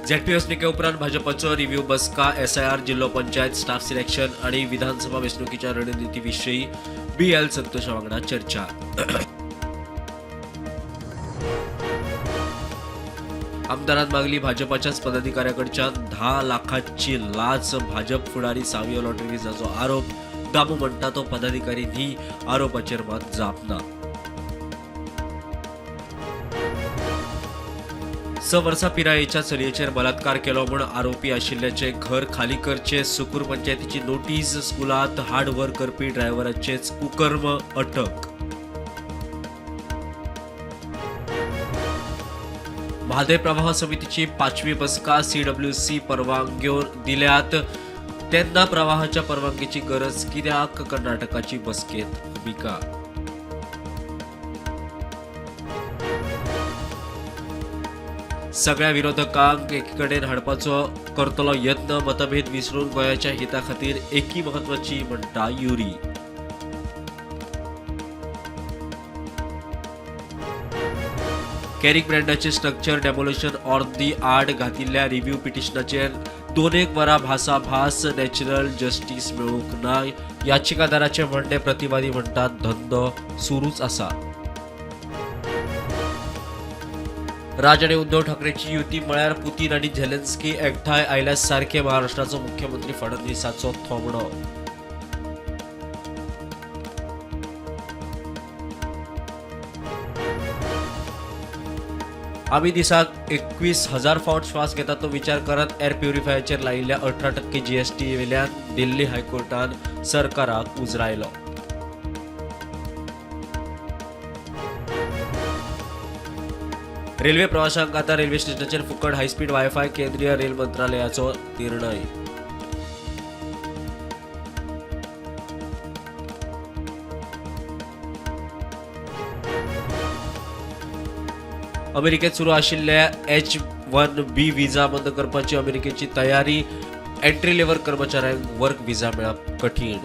ZP वेंचणुके उपरांत भाजपाचो review बसका SIR जिल्लो पंचायत स्टाफ सिलेक्शन आणि विधानसभा वेंचणुकीच्या रणनितीविषयी BL संतोषा वांगडा चर्चा. आमदारान मागली भाजपाच्याच पदाधिकाऱ्याकडच्यान 10 लाखांची लाच. भाजप फुडारी सावयो लॉटरी विजाचो आरोप. दामू म्हणटा तो पदाधिकारी न्ही. आरोपाचेर मात जाप ना. 6 वर्सां पिरायेच्या चलयेचेर बलात्कार केलो म्हूण आरोपी आशिल्ल्याचे घर खाली करचे. सुकूर पंचायतीची नोटीस. स्कुलांत हार्ड वर्क करपी ड्रायव्हराचेच कुकर्म अटक. म्हादय प्रवाह समितीची 5वी बसका. CWC परवानग्यो दिल्यात तेन्ना प्रवाहाच्या परवानगीची गरज कित्याक? कर्नाटकाची बसकेत भुमिका. सगळ्या विरोधकांक एकीकडेन हाडपाचो करतलो यत्न. मतभेद विसरून गोंयाच्या हिता खातीर एकी म्हत्वाची म्हणटा युरी. कॅरिक ब्रँडाचे स्ट्रक्चर डेमोलिशन ऑन दी आड घातिल्ल्या रिव्ह्यू पिटिशनाचेर 2 वरां भासाभास. नॅचरल जस्टीस मेळूंक ना. याचिकादाराचे म्हणणे प्रतिवादी म्हणटात धंदो सुरूच आसा. राज आणि उद्धव ठाकरेची युती म्हळ्यार पुतीन आणि झेलेन्स्की एकठांय आयल्या सारखे. महाराष्ट्राचो मुख्यमंत्री फडणवीसाचो थोमणो. आमी दिसाक 21,000 फावट श्वास घेतात तो विचार करत एअर प्युरिफायरचेर लायिल्ल्या 18% GST वेल्यान दिल्ली हायकोर्टान सरकाराक उजरायलो. रेल्वे प्रवाशांक आता रेल्वे स्टेशनाचेर फुकट हायस्पीड वायफाय. केंद्रीय रेल मंत्रालयाचो निर्णय. अमेरिकेत सुरू आशिल्ल्या H-1B विजा बंद करपाची अमेरिकेची तयारी. एंट्री लेव्हल कर्मचाऱ्यांक वर्क विजा मेळप कठीण.